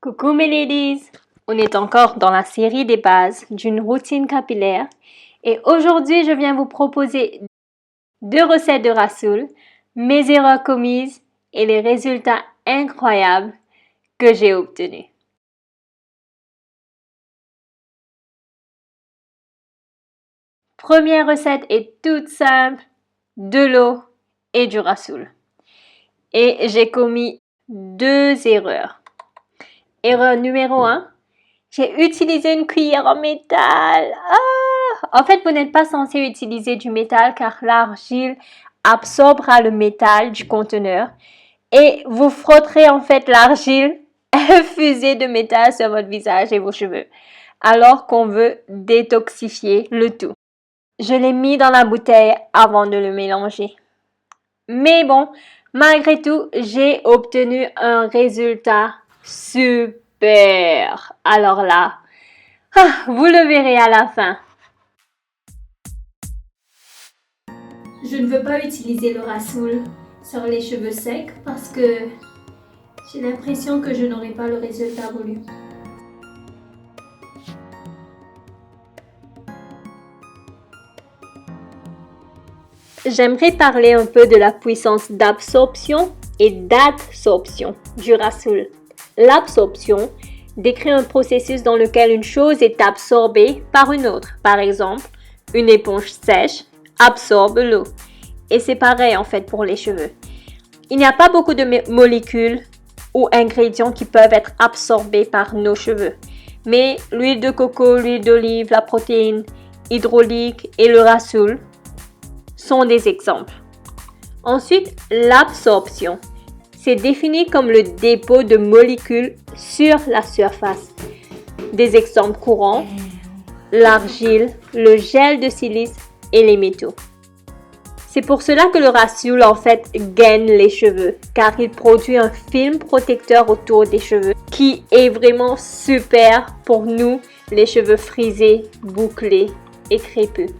Coucou mes ladies! On est encore dans la série des bases d'une routine capillaire et aujourd'hui je viens vous proposer 2 recettes de Rassoul, mes erreurs commises et les résultats incroyables que j'ai obtenus. Première recette est toute simple, de l'eau et du Rassoul. Et j'ai commis 2 erreurs. Erreur numéro 1, j'ai utilisé une cuillère en métal. En fait, vous n'êtes pas censé utiliser du métal car l'argile absorbera le métal du conteneur et vous frotterez en fait l'argile infusée de métal sur votre visage et vos cheveux alors qu'on veut détoxifier le tout. Je l'ai mis dans la bouteille avant de le mélanger. Mais bon, malgré tout, j'ai obtenu un résultat super. Alors là, vous le verrez à la fin. Je ne veux pas utiliser le Rassoul sur les cheveux secs parce que j'ai l'impression que je n'aurai pas le résultat voulu. J'aimerais parler un peu de la puissance d'absorption et d'adsorption du Rassoul. L'absorption décrit un processus dans lequel une chose est absorbée par une autre. Par exemple, une éponge sèche absorbe l'eau. Et c'est pareil en fait pour les cheveux. Il n'y a pas beaucoup de molécules ou ingrédients qui peuvent être absorbés par nos cheveux. Mais l'huile de coco, l'huile d'olive, la protéine hydraulique et le Rassoul sont des exemples. Ensuite, l'absorption. C'est défini comme le dépôt de molécules sur la surface. Des exemples courants, l'argile, le gel de silice et les métaux. C'est pour cela que le Rassoul en fait gaine les cheveux, car il produit un film protecteur autour des cheveux qui est vraiment super pour nous, les cheveux frisés, bouclés et crépus.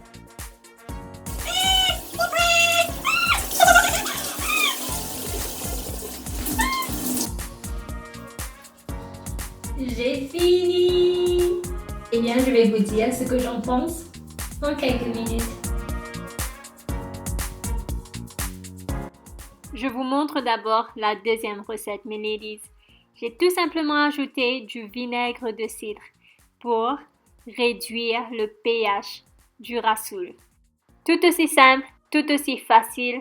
J'ai fini! Eh bien, je vais vous dire ce que j'en pense en quelques minutes. Je vous montre d'abord la deuxième recette, mes ladies. J'ai tout simplement ajouté du vinaigre de cidre pour réduire le pH du Rassoul. Tout aussi simple, tout aussi facile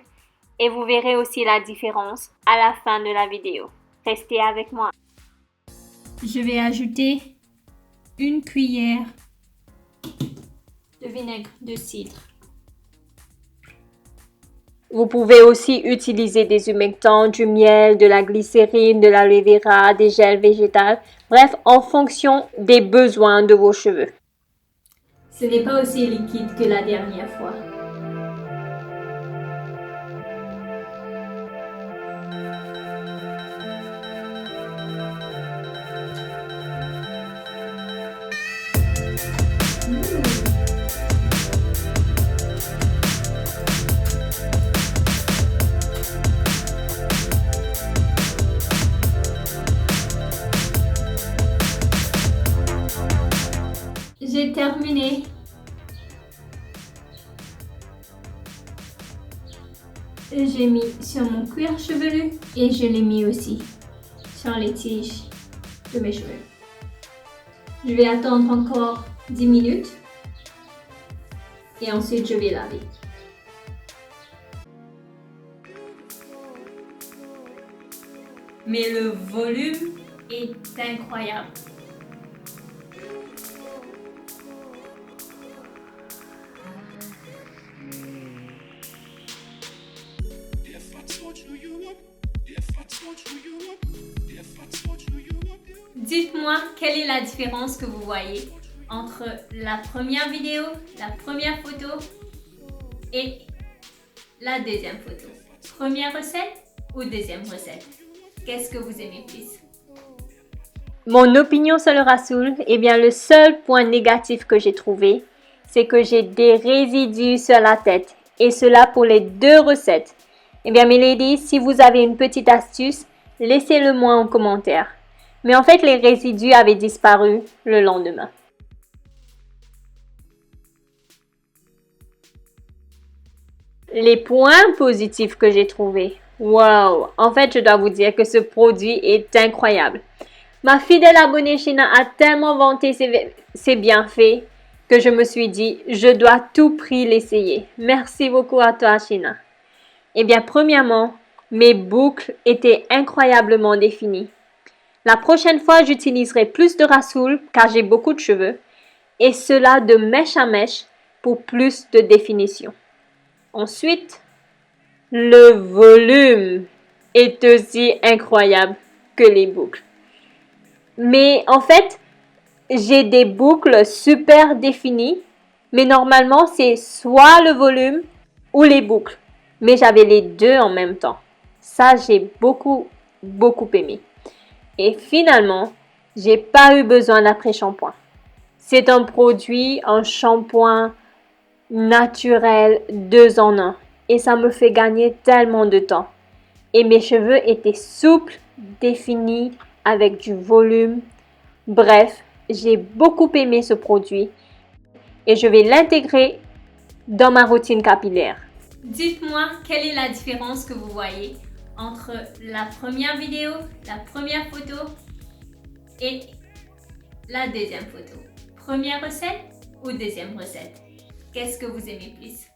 et vous verrez aussi la différence à la fin de la vidéo. Restez avec moi. Je vais ajouter une cuillère de vinaigre de cidre. Vous pouvez aussi utiliser des humectants, du miel, de la glycérine, de l'aloe vera, des gels végétales, bref, en fonction des besoins de vos cheveux. Ce n'est pas aussi liquide que la dernière fois. J'ai terminé. J'ai mis sur mon cuir chevelu et je l'ai mis aussi sur les tiges de mes cheveux. Je vais attendre encore 10 minutes et ensuite je vais laver. Mais le volume est incroyable. Dites-moi quelle est la différence que vous voyez entre la première vidéo, la première photo et la deuxième photo. Première recette ou deuxième recette? Qu'est-ce que vous aimez plus? Mon opinion sur le Rassoul, eh bien le seul point négatif que j'ai trouvé, c'est que j'ai des résidus sur la tête et cela pour les 2 recettes. Eh bien mes ladies, si vous avez une petite astuce, laissez-le moi en commentaire. Mais en fait, les résidus avaient disparu le lendemain. Les points positifs que j'ai trouvés. Wow! En fait, je dois vous dire que ce produit est incroyable. Ma fidèle abonnée Sheena a tellement vanté ses bienfaits que je me suis dit, je dois à tout prix l'essayer. Merci beaucoup à toi, Sheena. Eh bien, premièrement, mes boucles étaient incroyablement définies. La prochaine fois, j'utiliserai plus de rassoul car j'ai beaucoup de cheveux et cela de mèche à mèche pour plus de définition. Ensuite, le volume est aussi incroyable que les boucles. Mais en fait, j'ai des boucles super définies, mais normalement, c'est soit le volume ou les boucles. Mais j'avais les deux en même temps. Ça, j'ai beaucoup aimé. Et finalement, j'ai pas eu besoin d'après-shampoing. C'est un shampoing naturel 2 en 1 et ça me fait gagner tellement de temps. Et mes cheveux étaient souples, définis, avec du volume. Bref, j'ai beaucoup aimé ce produit et je vais l'intégrer dans ma routine capillaire. Dites-moi quelle est la différence que vous voyez entre la première vidéo, la première photo et la deuxième photo. Première recette ou deuxième recette? Qu'est-ce que vous aimez plus?